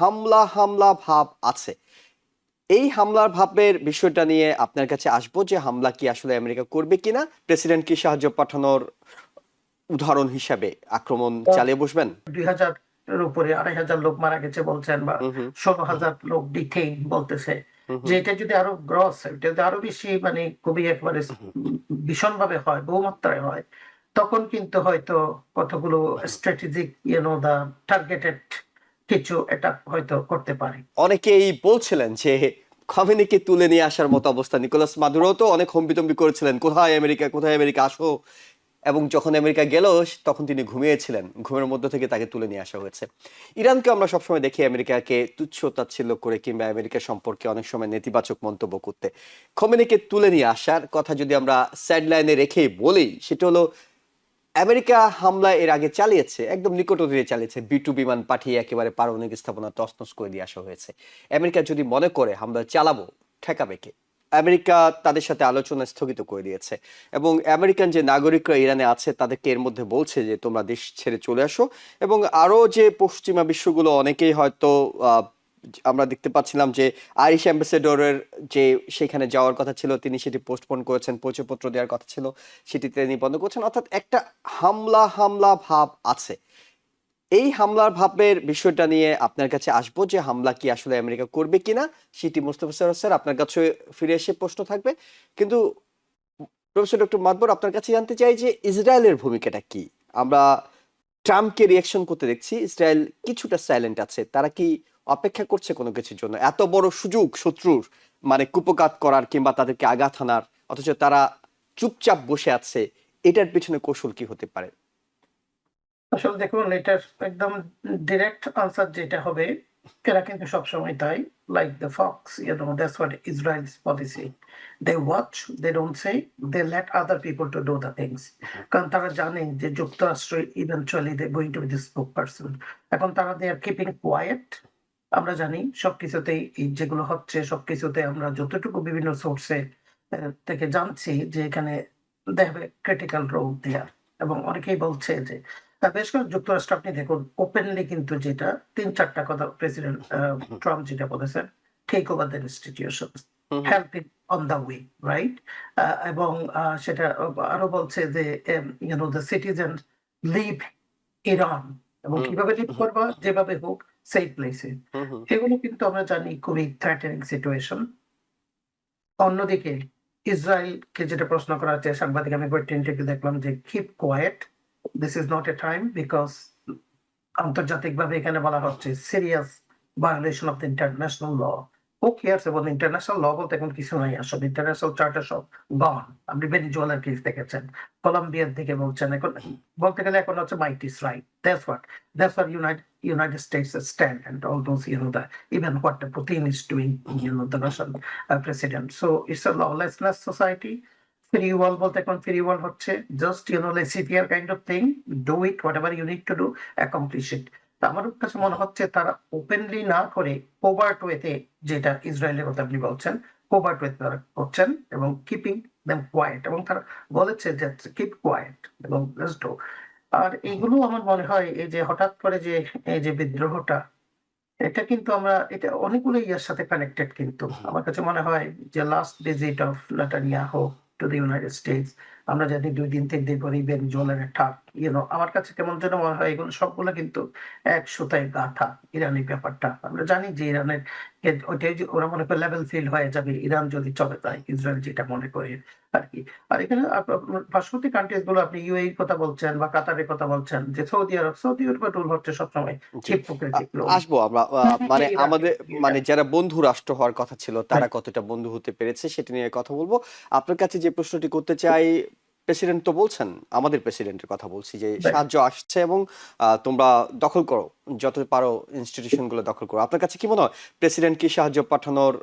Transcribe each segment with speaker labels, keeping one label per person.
Speaker 1: হামলা হামলা ভাব আছে। এই হামলার ভাবের বিষয়টা নিয়ে আপনার কাছে আসবো যে হামলা কি আসলে আমেরিকা করবে কিনা, প্রেসিডেন্ট কি সাহায্য পাঠানোর উদাহরণ হিসাবে আক্রমণ চালিয়ে বসবেন?
Speaker 2: 2000 উপরে 2500 লোক মারা গেছে বলছেন, বা
Speaker 1: হুম হুম
Speaker 2: 16,000 লোক ডিটেইন বলতেছে।
Speaker 1: হুম
Speaker 2: যে
Speaker 1: হুম
Speaker 2: এটা যদি আরো গ্রস, এটা যদি আরো বেশি মানে খুবই একবারে
Speaker 1: হুম
Speaker 2: ভীষণ ভাবে হয়, বহুমাত্রায় হয়, তখন কিন্তু হয়তো কতগুলো
Speaker 1: হুম।
Speaker 2: স্ট্র্যাটেজিক দা টার্গেটেড কিছু এটা হয়তো করতে পারে।
Speaker 1: অনেকেই বলছিলেন যে খমেনিকে তুলে নিয়ে আসার মতো অবস্থা, নিকোলাস মাদুরো তো অনেক হম্বিতম্বি করেছিলেন, কোথায় আমেরিকা, কোথায় আমেরিকা, আসো। এবং যখন আমেরিকা গেল তখন তিনি ঘুমিয়েছিলেন, ঘুমের মধ্যে থেকে তাকে তুলে নিয়ে আসা হয়েছে। ইরানকে আমরা সবসময় দেখি আমেরিকাকে তুচ্ছ তাচ্ছিল্য করে কিংবা আমেরিকা সম্পর্কে অনেক সময় নেতিবাচক মন্তব্য করতে। খমেনিকে তুলে নিয়ে আসার কথা যদি আমরা সাইড লাইনে রেখেই বলি, সেটা হলো আমেরিকা হামলা এর আগে চালিয়েছে, একদম নিকট অতীতে চালিয়েছে, B2 বিমান পাঠিয়ে একেবারে পারমাণবিক স্থাপনা তছনছ করে দিয়ে আসা হয়েছে। আমেরিকা যদি মনে করে হামলা চালাবো, ঠেকাবে কে? আমেরিকা তাদের সাথে আলোচনা স্থগিত করে দিয়েছে এবং আমেরিকান যে নাগরিকরা ইরানে আছে তাদেরকে এর মধ্যে বলছে যে তোমরা দেশ ছেড়ে চলে আসো। এবং আরো যে পশ্চিমা বিশ্বগুলো অনেকেই হয়তো আমরা দেখতে পাচ্ছিলাম যে আইরিশ অ্যাম্বাসেডরের যে সেখানে যাওয়ার কথা ছিল তিনি সেটি পোস্টপোন করেছেন, পরিচয়পত্র দেওয়ার কথা ছিল সেটি তিনি বন্ধ করছেন। অর্থাৎ একটা হামলা হামলা ভাব আছে। এই হামলার ভাবের বিষয়টা নিয়ে আপনার কাছে আসবো যে হামলা কি আসলে আমেরিকা করবে কিনা, সেটি মোস্তফা সরোয়ার স্যার আপনার কাছে ফিরে এসে প্রশ্ন থাকবে। কিন্তু প্রফেসর ডক্টর মাদবর আপনার কাছে জানতে চাই যে ইসরায়েলের ভূমিকাটা কি? আমরা ট্রাম্পকে রিয়াকশন করতে দেখছি, ইসরায়েল কিছুটা সাইলেন্ট আছে। তারা কি অপেক্ষা করছে কোনো কিছুর জন্য? এত বড় সুযোগ শত্রুর, মানে কুপকাত করার কিংবা তাদেরকে আঘাত হানার, অথচ তারা চুপচাপ বসে আছে। এটার পেছনে কৌশল কি হতে পারে?
Speaker 2: আসলে দেখুন, এটার একদম ডিরেক্ট আনসার যেটা হবে, এরা কিন্তু সবসময় তাই, like the fox, that's what Israel's policy. They watch, they don't say, they let other people to do the things. কারণ তারা জানে যে যুক্তরাষ্ট্র eventually they going to be the spoke person. এখন তারা দে আর কিপিং কোয়াইট। আমরা জানি সবকিছুতেই এই যেগুলো হচ্ছে সবকিছুতে আমরা যতটুকু বিভিন্ন সোর্সে থেকে জানছি যে এখানে they have a critical role there. এবং অনেকেই বলছে যে বেশ করে যুক্তরাষ্ট্র, আপনি দেখুন ওপেনলি কিন্তু যেটা ৩-৪টা কথা প্রেসিডেন্ট ট্রাম্প যেটা বলেছেন, take over the institutions, help it on the way, right? এবং সেটা আরো বলছে যে দ্য সিটিজেন লিভ ইরান, এবং কিভাবে লিভ করবা, যেভাবে হোক, সেফ প্লেসে। এগুলো কিন্তু আমরা জানি খুবই থ্রেটেনিং সিচুয়েশন। অন্যদিকে ইসরায়েলকে যেটা প্রশ্ন করা হচ্ছে, সাংবাদিক, আমি একটা ইন্টারভিউ দেখলাম যে keep quiet, this is not a time, because আন্তর্জাতিকভাবে এখানে বলা হচ্ছে serious violation of the international law. Who cares about international law? বলতে এখন কিছু নাই আসলে, ইন্টারন্যাশনাল চার্টার সব গন। আপনি ভেনিজুয়েলার কেস দেখেছেন, কলম্বিয়ার দিকে বলছেন, এখন বলতে গেলে এখন হচ্ছে might is right. That's what United States stand, and all those, even what the Putin is doing, the Russian president. So it's a lawlessness society. Free world বলতে এখন ফ্রি ওয়ার্ল্ড হচ্ছে just laissez-faire kind of thing. Do it, whatever you need to do, accomplish it. তা আমার কাছে মনে হচ্ছে তারা openly না করে কোভার্ট ওয়েতে, যেটা ইসরায়েলের কথা আপনি বলছেন, কোভার্ট ওয়েতে তারা করছেন এবং কিপিং দেম কোয়াইট, এবং তারা বলেছে যে কিপ কোয়াইট এবং লেটস ডু। আর এগুলো আমার মনে হয় এই যে হঠাৎ করে যে এই যে বিদ্রোহটা, এটা কিন্তু আমরা এটা অনেকগুলো ইয়ার সাথে কানেক্টেড। কিন্তু আমার কাছে মনে হয় যে last visit of Netanyahu to the United states, আমরা জানি 2 দিন 3 দিন পরে ভেনেজুয়েলার অ্যাটাক, আমার কাছে কেমন যেন মনে হয় এগুলো সবগুলো কিন্তু এক সুতায় গাঁথা। ইরানি ব্যাপারটা আমরা জানি যে ইরানের ওইটাই যে ওরা মনে করে লেভেল ফিল হয়ে যাবে ইরান যদি চলে যায়, ইসরায়েল যেটা মনে করে আর কি। আর এখানে পার্শ্ববর্তী কান্ট্রিজ গুলো, আপনি ইউএই কথা বলছেন বা কাতারের কথা বলছেন, যে সৌদি আরবের রুল হচ্ছে সবসময়
Speaker 1: জি,
Speaker 2: হিপোক্রেটিক রুল।
Speaker 1: আসবো আমরা। মানে আমাদের, মানে যারা বন্ধু রাষ্ট্র হওয়ার কথা ছিল তারা কতটা বন্ধু হতে পেরেছে সেটা নিয়ে কথা বলবো। আপনার কাছে যে প্রশ্নটি করতে চাই, প্রেসিডেন্ট তো বলছেন, আমাদের প্রেসিডেন্টের কথা বলছি, যে সাহায্য আসছে এবং তোমরা দখল করো, যত পারো ইনস্টিটিউশন গুলো দখল করো। আপনার কাছে কি মনে হয় প্রেসিডেন্ট কি সাহায্য পাঠানোর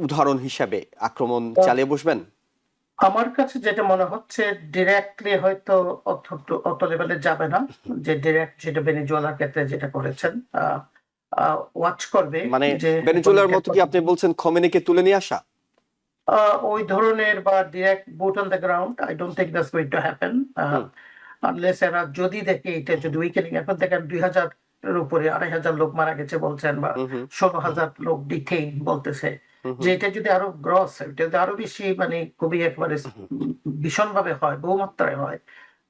Speaker 1: উদাহরণ হিসাবে আক্রমণ চালিয়ে বসবেন?
Speaker 2: আমার কাছে যেটা মনে হচ্ছে, ডিরেক্টলি হয়তো অত লেভেলে যাবে না, যে ডিরেক্ট যেটা ভেনেজুয়েলার ক্ষেত্রে যেটা করেছেন, ওয়াচ করবে
Speaker 1: মানে
Speaker 2: যে
Speaker 1: ভেনেজুয়েলার মতো কি আপনি বলছেন খমেনিকে তুলে নিয়ে আসা?
Speaker 2: ওই ধরনের বা direct boot on the ground, I don't think that's going to happen, unless এরা যদি দেখে এটা যদি উইকেনিং। এখন দেখেন এর উপরে 2,500 লোক মারা গেছে বলছেন, বা
Speaker 1: হুম হুম
Speaker 2: 16,000 লোক ডিটেইন বলতেছে।
Speaker 1: হুম
Speaker 2: যে
Speaker 1: হুম
Speaker 2: এটা যদি আরো গ্রস হয়, এটা যদি আরো বেশি মানে খুবই একবারে
Speaker 1: হুম
Speaker 2: ভীষণভাবে হয়, বহুমাত্রায় হয়,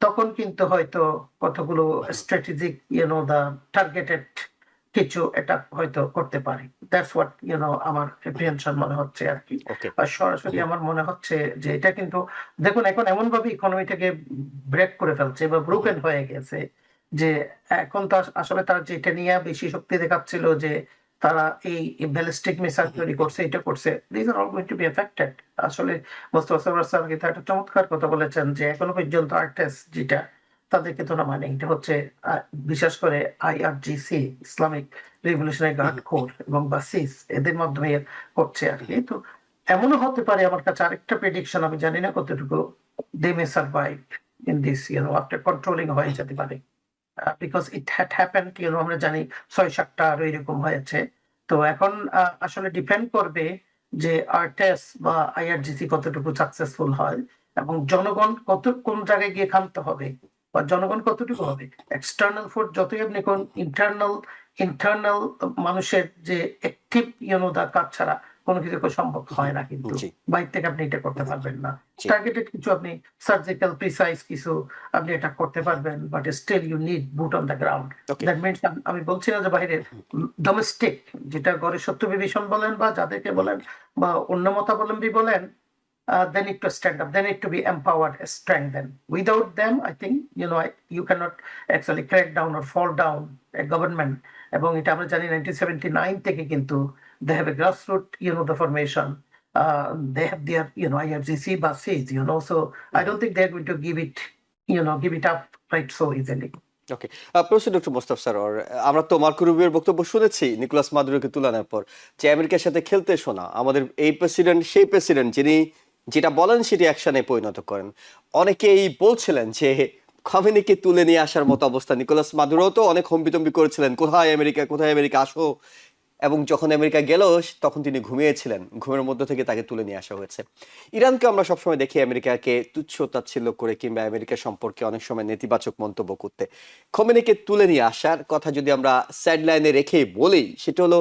Speaker 2: তখন কিন্তু হয়তো কতগুলো
Speaker 1: হুম।
Speaker 2: স্ট্র্যাটেজিক দা টার্গেটেড কিছু এটা হয়তো করতে পারে। দ্যাটস হোয়াট আমার এপ্রিহেনশন মনে হচ্ছে আরকি।
Speaker 1: ওকে।
Speaker 2: আর সরাসরি আমার মনে হচ্ছে যে এটা কিন্তু দেখুন এখন এমনভাবে ইকোনমিটাকে ব্রেক করে ফেলছে বা ব্রোকেন হয়ে গেছে যে এখন তো আসলে তারা যেটা নিয়ে বেশি শক্তি দেখাচ্ছিল যে তারা এই ব্যালিস্টিক মিসাইল তৈরি করছে, এটা করছে। This are all going to be affected. আসলে মোস্তফা সরওয়ার স্যার কিন্তু একটা চমৎকার কথা বলেছেন যে এখনো পর্যন্ত আর্টেস যেটা তাদেরকে তো না মানে এটা হচ্ছে বিশেষ করে IRGC, Islamic revolutionary guard corps এবং বাসিস এদের মাধ্যমে করছে আরকি। তো এমনও হতে পারে আমার কাছে আরেকটা প্রেডিকশন, আমি জানি না কতটুকু, they may survive in this after controlling হয়ে যেতে পারে। বিকজ ইট হ্যাড হ্যাপেন্ড, আমরা জানি ৬-৭টা আরো এরকম হয়েছে। তো এখন আসলে ডিপেন্ড করবে যে আরটেস বা আইআরজিসি কতটুকু সাকসেসফুল হয় এবং জনগণ কোন জায়গায় গিয়ে ক্ষান্ত হবে বা জনগণ কতটুকু হবে। এক্সটার্নাল ফোর্স যতই আপনি কোন, ইন্টারনাল ইন্টারনাল মানুষের যে অ্যাক্টিভ দা কাজ ছাড়া কোনো কিছু সম্ভব হয় না কিন্তু।
Speaker 1: জি
Speaker 2: বাইরে থেকে আপনি এটা করতে পারবেন না।
Speaker 1: জি।
Speaker 2: টার্গেটেড কিছু আপনি সার্জিক্যাল প্রিসাইজ কিছু আপনি এটা করতে পারবেন, but still you need boot on the ground.
Speaker 1: Okay.
Speaker 2: That means আমি বলছি না যে বাইরের ডোমেস্টিক, যেটা ঘরে সত্য বিভীষণ বলেন বা যাদেরকে বলেন বা অন্য মতাবলম্বী বলেন, they need to stand up. They need to be empowered, strengthened. Without them, I think you cannot actually crack down or fall down a government. এবং এটা আমরা জানি 1979 থেকে কিন্তু they have a grassroots, the formation. They have their, IRGC bases, so I don't think they're going to give it up right so easily.
Speaker 1: ওকে। প্রশ্ন doctor মোস্তাফ Sarwar, আমরা তো Marco রুবিওর বক্তব্য শুনেছি নিকোলাস মাদুরোকে তুলনার পর যে আমেরিকার সাথে খেলতে শোনা, আমাদের এই প্রেসিডেন্ট সেই প্রেসিডেন্ট যিনি যেটা বলেন সেটি অ্যাকশনে পরিণত করেন। অনেকেই বলছিলেন যে খমেনিকে তুলে নিয়ে আসার মতো অবস্থা, নিকোলাস মাদুরো তো অনেক হম্বিতম্বি করেছিলেন কোথায় আমেরিকা আসো, এবং যখন আমেরিকা গেল তখন তিনি ঘুমিয়েছিলেন, ঘুমের মধ্যে থেকে তাকে তুলে নিয়ে আসা হয়েছে। ইরানকে আমরা সবসময় দেখি আমেরিকাকে তুচ্ছ তাচ্ছিল্য করে কিংবা আমেরিকা সম্পর্কে অনেক সময় নেতিবাচক মন্তব্য করতে। খোমেনিকে তুলে নিয়ে আসার কথা যদি আমরা সাইডলাইনে রেখে বলি, সেটা হলো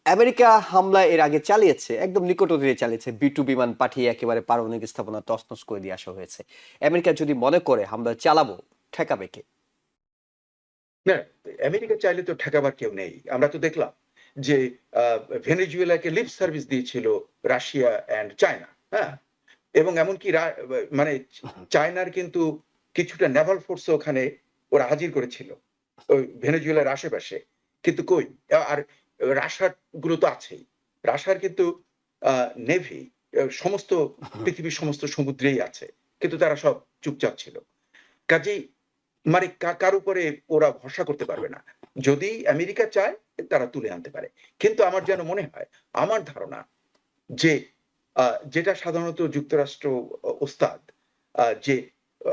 Speaker 1: আমেরিকা হামলা এর আগে চালিয়েছে, একদম নিকটতীরে চালিয়েছে, B2 বিমান পাঠিয়ে একেবারে পারমাণবিক স্থাপনা তছনছ করে দিয়ে আসা হয়েছে। আমেরিকা যদি মনে করে হামলা চালাবো, ঠেকাবে কে?
Speaker 3: না, আমেরিকা চাইলে তো ঠেকাবার কেউ নেই। আমরা তো দেখলাম যে ভেনেজুয়েলাকে লিপ সার্ভিস দিয়েছিল রাশিয়া অ্যান্ড চায়না, হ্যাঁ? এবং এমনকি মানে চায়নার কিন্তু কিছুটা নেভাল ফোর্স ওখানে ওরা হাজির করেছিল ওই ভেনেজুয়েলার আশেপাশে। কিন্তু কই? আর রাশিয়ার গুলো তো আছেই। রাশিয়ার কিন্তু নেভি সমস্ত পৃথিবীর সমস্ত সমুদ্রেই আছে। কিন্তু তারা সব চুপচাপ ছিল। কাজেই মানে কার উপরে ওরা ভরসা করতে পারবে না। যদি আমেরিকা চায় তারা তুলে আনতে পারে। কিন্তু আমার যেন মনে হয়, আমার ধারণা যে যেটা সাধারণত যুক্তরাষ্ট্র ওস্তাদ যে আ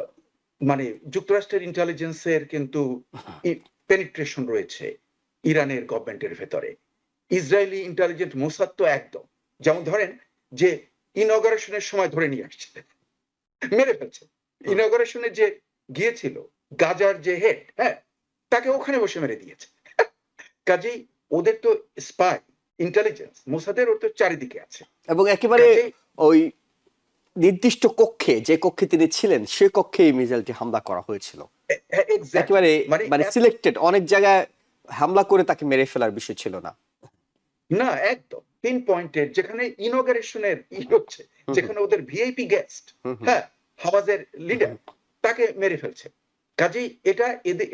Speaker 3: মানে যুক্তরাষ্ট্রের ইন্টেলিজেন্স এর কিন্তু পেনিট্রেশন রয়েছে ইরানের গভর্নমেন্টের ভেতরে। ইসরায়েলি ইন্টেলিজেন্স মোসাদ তো একদম। যেমন ধরেন যে ইনঅগারেশন এর সময় ধরে নিয়ে আসছে। মেরে ফেলছে। ইনঅগারেশন এ যে গিয়েছিল গাজার যে হেড, হ্যাঁ? তাকে ওখানে বসে মেরে দিয়েছে। কাজেই ওদের তো স্পাই, ইন্টেলিজেন্স মোসাদের ওর তো চারিদিকে আছে।
Speaker 1: এবং একেবারে
Speaker 3: কাজেই
Speaker 1: ওই নির্দিষ্ট কক্ষে, যে কক্ষে তিনি ছিলেন সে কক্ষে এই মিসাইলটি হামলা করা হয়েছিল।
Speaker 3: এক্সাক্টলি
Speaker 1: একেবারে
Speaker 3: মানে
Speaker 1: মানে সিলেক্টেড, অনেক জায়গায় হামলা করে তাকে মেরে ফেলার বিষয় ছিল না।
Speaker 3: না একদম পিন পয়েন্টেড যেখানে ইনঅগারেশন এর হচ্ছে,
Speaker 1: হুম হুম
Speaker 3: যেখানে ওদের ভিআইপি গেস্ট,
Speaker 1: হুম হুম
Speaker 3: হ্যাঁ, হামাজের লিডার তাকে মেরে ফেলছে। কাজেই এটা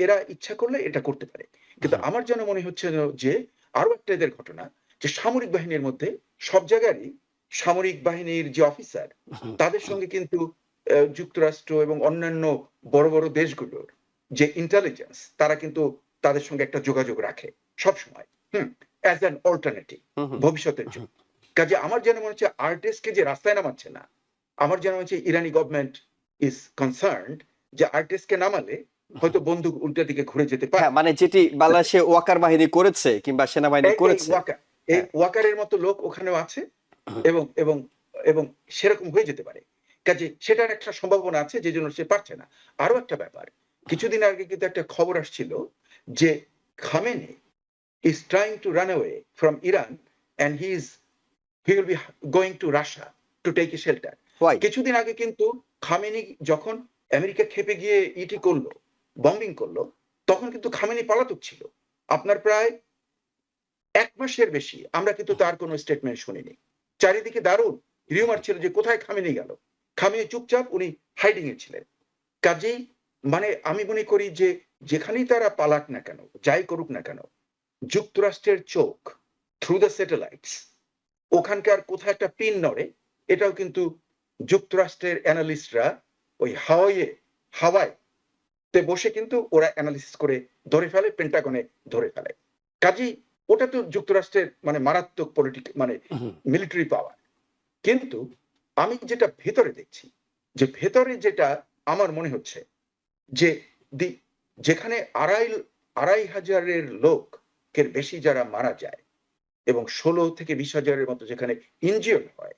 Speaker 3: এরা ইচ্ছা করলে এটা করতে পারে। কিন্তু
Speaker 1: হুম
Speaker 3: আমার যেন মনে হচ্ছে যে আরো একটা এদের ঘটনা যে সামরিক বাহিনীর মধ্যে সব জায়গারই সামরিক বাহিনীর যে অফিসার
Speaker 1: হুম
Speaker 3: তাদের সঙ্গে কিন্তু যুক্তরাষ্ট্র এবং অন্যান্য বড় বড় দেশগুলোর যে ইন্টেলিজেন্স তারা কিন্তু তাদের সঙ্গে একটা যোগাযোগ রাখে সবসময়, হুম, অ্যাজ অ্যান অল্টারনেটিভ
Speaker 1: হুম হুম
Speaker 3: ভবিষ্যতের জন্য। কাজে আমার যেন মনে হচ্ছে আর্টিস্টকে যে রাস্তায় নামাচ্ছে না, আমার যেন মনে হচ্ছে ইরানি গভর্নমেন্ট ইজ কনসার্নড যে আর্টিস্টকে নামালে হয়তো বন্দুক উল্টা দিকে ঘুরে যেতে পারে।
Speaker 1: হ্যাঁ, মানে যেটি বাংলাদেশে ওয়াকার বাহিনী করেছে কিংবা সেনাবাহিনী
Speaker 3: এই
Speaker 1: করেছে।
Speaker 3: এই
Speaker 1: হ্যাঁ।
Speaker 3: ওয়াকারের মতো লোক ওখানেও আছে এবং এবং এবং সেরকম হয়ে যেতে পারে। কাজে সেটার একটা সম্ভাবনা আছে যে জন্য সে পারছে না। আরো একটা ব্যাপার, কিছুদিন আগে কিন্তু একটা খবর আসছিল যে Khamenei is trying to run away from Iran and he will be going to Russia to take a shelter.
Speaker 1: Why?
Speaker 3: কিছুদিন আগে কিন্তু খামেনি যখন আমেরিকা খেপে গিয়ে ইটি করলো, বম্বিং করলো, তখন কিন্তু খামেনি পলাতক ছিল। আপনার প্রায় 1 মাসের বেশি আমরা কিন্তু তার কোনো স্টেটমেন্ট শুনিনি। চারিদিকে দারুণ রিউমার ছিল যে কোথায় খামেনি গেল। খামেনি চুপচাপ, উনি হাইডিং এ ছিলেন। কাজেই মানে আমি মনে করি যে যেখানেই তারা পালাক না কেন, যাই করুক না কেন, যুক্তরাষ্ট্রের চোখ থ্রু দ্য স্যাটেলাইটস ওখানকার কোথায় একটা পিন নড়ে, এটাও কিন্তু যুক্তরাষ্ট্রের অ্যানালিস্টরা ওই হাওয়ায় তে বসে কিন্তু ওরা অ্যানালিসিস করে ধরে ফেলে, পেন্টাগনে ধরে ফেলে। কাজেই ওটা তো যুক্তরাষ্ট্রের মানে মারাত্মক মানে মিলিটারি পাওয়ার। কিন্তু আমি যেটা ভেতরে দেখছি, যে ভেতরে যেটা আমার মনে হচ্ছে যে যেখানে 2,500 লোকের বেশি যারা মারা যায় এবং 16 থেকে 20,000-এর মতো যেখানে ইনজিওর্ড হয়,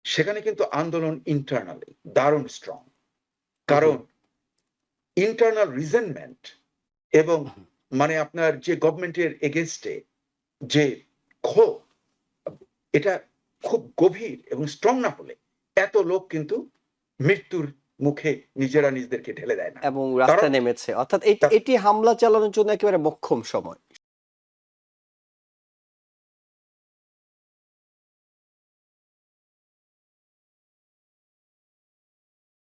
Speaker 3: সেখানে কিন্তু আন্দোলন ইন্টারনালি দারুণ স্ট্রং। কারণ ইন্টারনাল রিজেন্টমেন্ট এবং মানে আপনার যে গভর্নমেন্টের এগেনস্টে যে ক্ষোভ, এটা খুব গভীর এবং স্ট্রং না হলে এত লোক কিন্তু মৃত্যুর মুখে নিজেরা নিজেদেরকে ঢেলে দেয় না
Speaker 1: এবং রাস্তায় নেমেছে, অর্থাৎ এটি হামলা চালানোর জন্য একেবারে মোক্ষম সময়।